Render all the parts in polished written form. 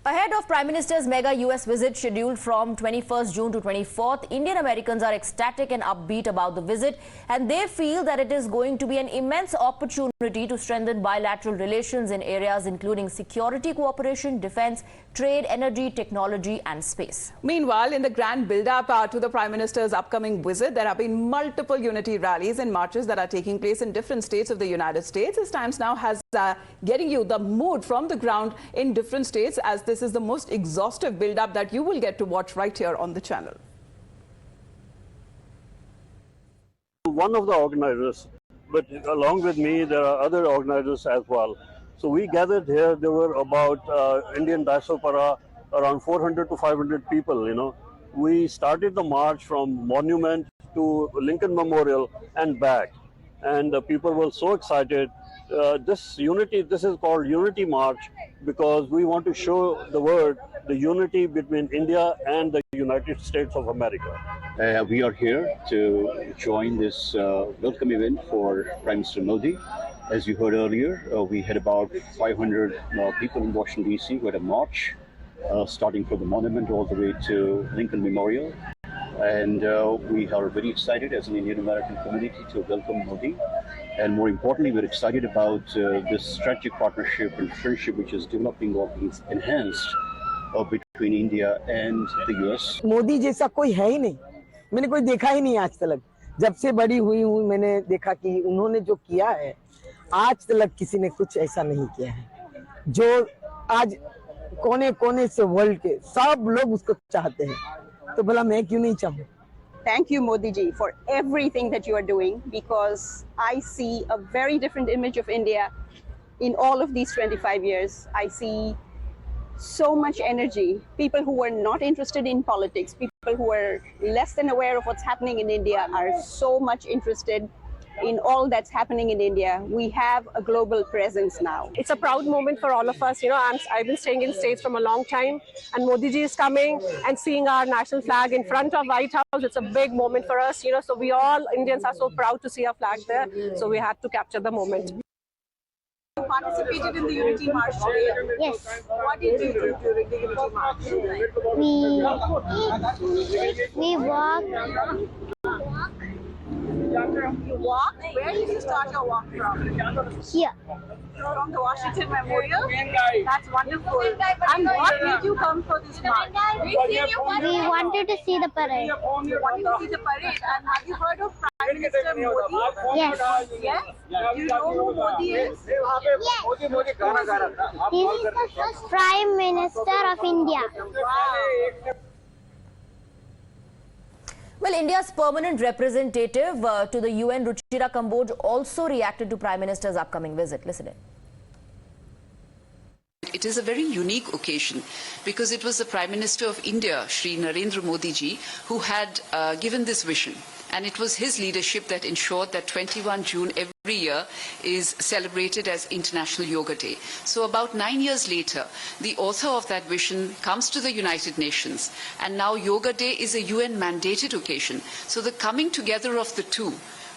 Ahead of Prime Minister's mega U.S. visit scheduled from 21st June to 24th, Indian Americans are ecstatic and upbeat about the visit, and they feel that it is going to be an immense opportunity to strengthen bilateral relations in areas including security cooperation, defense, trade, energy, technology and space. Meanwhile, in the grand build-up to the Prime Minister's upcoming visit, there have been multiple unity rallies and marches that are taking place in different states of the United States. This Times Now has getting you the mood from the ground in different states, as this is the most exhaustive build-up that you will get to watch right here on the channel. One of the organizers, but along with me, there are other organizers as well. So we gathered here. There were about Indian Diaspora, around 400 to 500 people, We started the march from Monument to Lincoln Memorial and back. And people were so excited. This is called Unity March, because we want to show the world the unity between India and the United States of America. We are here to join this welcome event for Prime Minister Modi. As you heard earlier, we had about 500 people in Washington, D.C. who had a march starting from the monument all the way to Lincoln Memorial. And we are very excited as an Indian American community to welcome Modi. And more importantly, we're excited about this strategic partnership and friendship which is developing or being enhanced between India and the US. Modi जैसा कोई है ही नहीं, मैंने कोई देखा ही नहीं आज तक। जब से बड़ी हुई हूँ मैंने देखा कि उन्होंने जो किया है, आज तक किसी ने कुछ ऐसा नहीं किया है। जो आज कोने-कोने से वर्ल्ड के सब लोग उसको चाहते हैं, तो भला मैं क्यों नहीं चाहूँ? Thank you, Modi ji, for everything that you are doing, because I see a very different image of India in all of these 25 years. I see so much energy. People who are not interested in politics, people who are less than aware of what's happening in India are so much interested in all that's happening in India. We have a global presence now. It's a proud moment for all of us. I've been staying in States from a long time, and Modi ji is coming and seeing our national flag in front of White House. It's a big moment for us, so we all Indians are so proud to see our flag there. So we had to capture the moment. You participated in the Unity March today. Yes. What did you do during the Unity March? We walk. You walk? Where did you start your walk from? Here. From the Washington Memorial? That's wonderful. And what made you come for this march? We wanted to see the parade. You wanted to see the parade. And have you heard of Prime Minister Modi? Yes. Yes? Do you know who Modi is? Yes. He is the first Prime Minister of India. Wow. Well, India's permanent representative to the UN, Ruchira Kamboj, also reacted to Prime Minister's upcoming visit. Listen in. It is a very unique occasion because it was the Prime Minister of India, Shri Narendra Modi ji, who had given this vision. And it was his leadership that ensured that 21 June every year is celebrated as International Yoga Day. So about 9 years later, the author of that vision comes to the United Nations, and now Yoga Day is a UN mandated occasion. So the coming together of the two,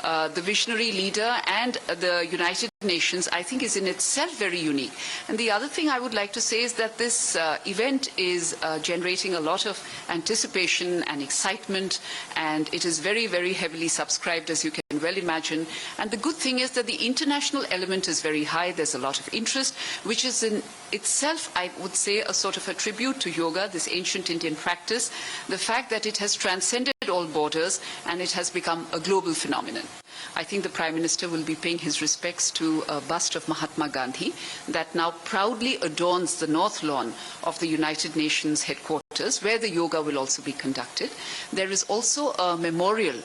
the visionary leader and the United Nations, I think is in itself very unique. And the other thing I would like to say is that this event is generating a lot of anticipation and excitement, and it is very, very heavily subscribed, as you can well imagine. And the good thing is that the international element is very high. There's a lot of interest, which is in itself, I would say, a sort of a tribute to yoga, this ancient Indian practice, the fact that it has transcended all borders and it has become a global phenomenon. I think the Prime Minister will be paying his respects to a bust of Mahatma Gandhi that now proudly adorns the north lawn of the United Nations headquarters, where the yoga will also be conducted. There is also a memorial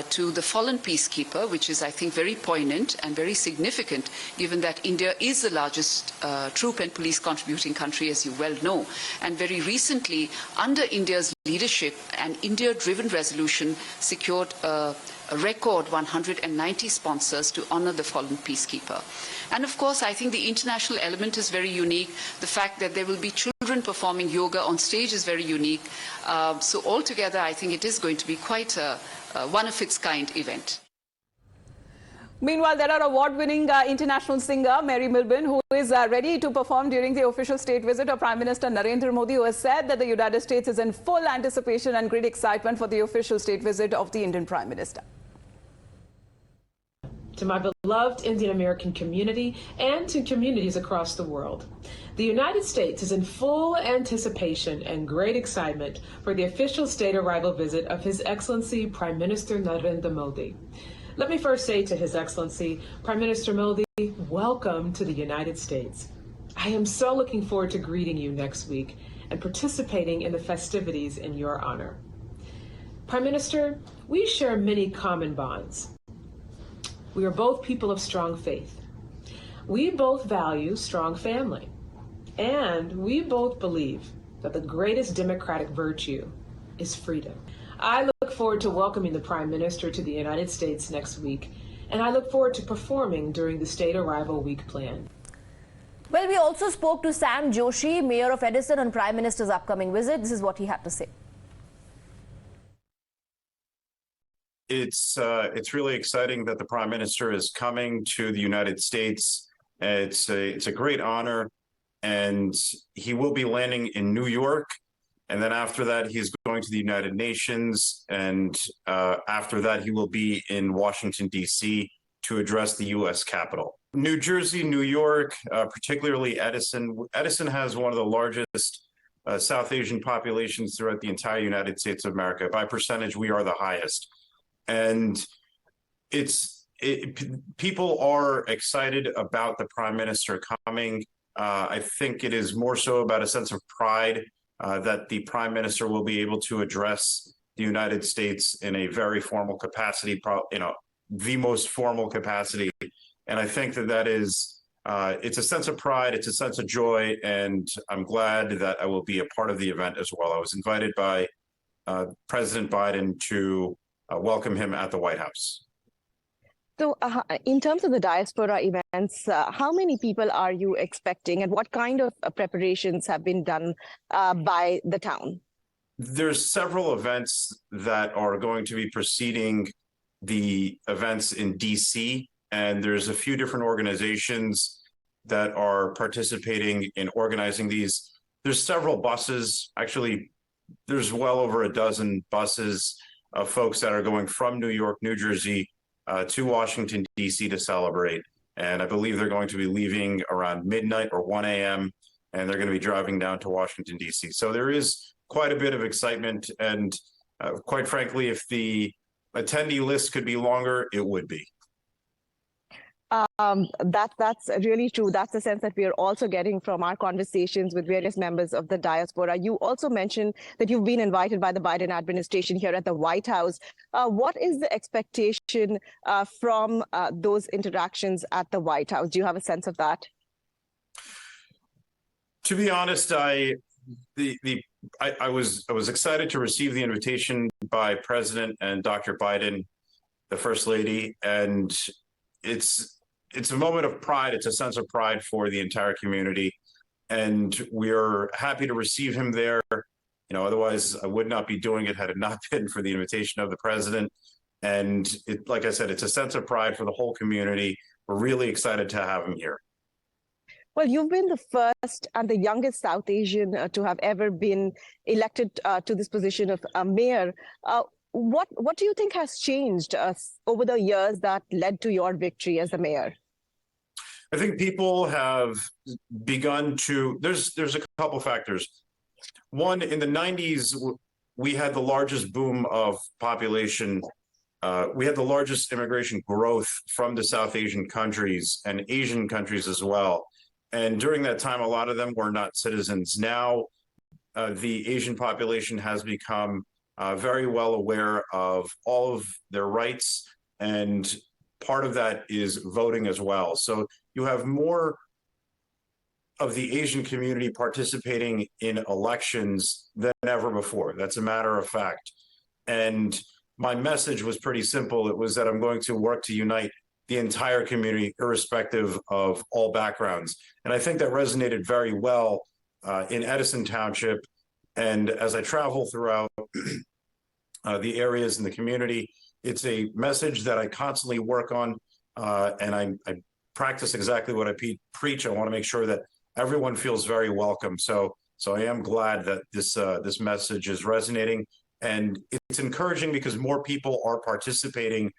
to the fallen peacekeeper, which is, I think, very poignant and very significant, given that India is the largest troop and police contributing country, as you well know. And very recently, under India's leadership, an India-driven resolution secured a record 190 sponsors to honor the fallen peacekeeper. And of course, I think the international element is very unique. The fact that there will be children performing yoga on stage is very unique. So altogether, I think it is going to be quite a one-of-its-kind event. Meanwhile, there are award-winning international singer Mary Milburn, who is ready to perform during the official state visit of Prime Minister Narendra Modi, who has said that the United States is in full anticipation and great excitement for the official state visit of the Indian Prime Minister. To my beloved Indian American community and to communities across the world, the United States is in full anticipation and great excitement for the official state arrival visit of His Excellency Prime Minister Narendra Modi. Let me first say to His Excellency, Prime Minister Modi, welcome to the United States. I am so looking forward to greeting you next week and participating in the festivities in your honor. Prime Minister, we share many common bonds. We are both people of strong faith. We both value strong family. And we both believe that the greatest democratic virtue is freedom. I look forward to welcoming the Prime Minister to the United States next week, and I look forward to performing during the State Arrival Week plan. Well, we also spoke to Sam Joshi, Mayor of Edison, on Prime Minister's upcoming visit. This is what he had to say. It's really exciting that the Prime Minister is coming to the United States. It's a great honor, and he will be landing in New York. And then after that, he's going to the United Nations. And after that, he will be in Washington, D.C. to address the U.S. Capitol. New Jersey, New York, particularly Edison. Edison has one of the largest South Asian populations throughout the entire United States of America. By percentage, we are the highest. And people are excited about the Prime Minister coming. I think it is more so about a sense of pride that the Prime Minister will be able to address the United States in a very formal capacity, the most formal capacity. And I think that is, it's a sense of pride, it's a sense of joy, and I'm glad that I will be a part of the event as well. I was invited by President Biden to welcome him at the White House. So in terms of the diaspora events, how many people are you expecting, and what kind of preparations have been done by the town? There's several events that are going to be preceding the events in DC, and there's a few different organizations that are participating in organizing these. There's several buses. Actually, there's well over a dozen buses of folks that are going from New York, New Jersey, to Washington, D.C. to celebrate. And I believe they're going to be leaving around midnight or 1 a.m., and they're going to be driving down to Washington, D.C. So there is quite a bit of excitement. And quite frankly, if the attendee list could be longer, it would be. That's really true. That's the sense that we are also getting from our conversations with various members of the diaspora. You also mentioned that you've been invited by the Biden administration here at the White House. What is the expectation from those interactions at the White House? Do you have a sense of that? To be honest, I was excited to receive the invitation by President and Dr. Biden, the First Lady, and it's a moment of pride. It's a sense of pride for the entire community, and we're happy to receive him there. Otherwise I would not be doing it had it not been for the invitation of the president. And like I said, it's a sense of pride for the whole community. We're really excited to have him here. Well, you've been the first and the youngest South Asian to have ever been elected to this position of mayor. What do you think has changed over the years that led to your victory as the mayor? I think people have begun to, there's a couple factors. One, in the 90s, we had the largest boom of population. We had the largest immigration growth from the South Asian countries and Asian countries as well. And during that time, a lot of them were not citizens. Now, the Asian population has become very well aware of all of their rights, and part of that is voting as well. So you have more of the Asian community participating in elections than ever before. That's a matter of fact. And my message was pretty simple. It was that I'm going to work to unite the entire community, irrespective of all backgrounds. And I think that resonated very well in Edison Township. And as I travel throughout the areas in the community, it's a message that I constantly work on. and I practice exactly what I preach. I want to make sure that everyone feels very welcome. So I am glad that this message is resonating, and it's encouraging because more people are participating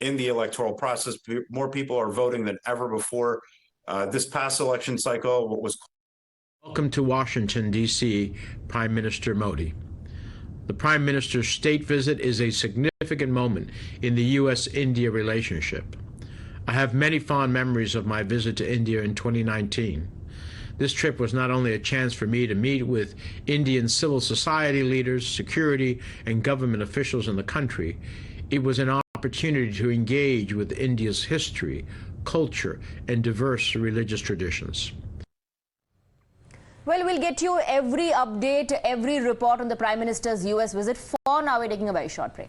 in the electoral process. More people are voting than ever before. This past election cycle, what was Welcome to Washington, D.C., Prime Minister Modi. The Prime Minister's state visit is a significant moment in the U.S. India relationship. I have many fond memories of my visit to India in 2019. This trip was not only a chance for me to meet with Indian civil society leaders, security, and government officials in the country, it was an opportunity to engage with India's history, culture, and diverse religious traditions. Well, we'll get you every update, every report on the Prime Minister's U.S. visit. For now, we're taking a very short break.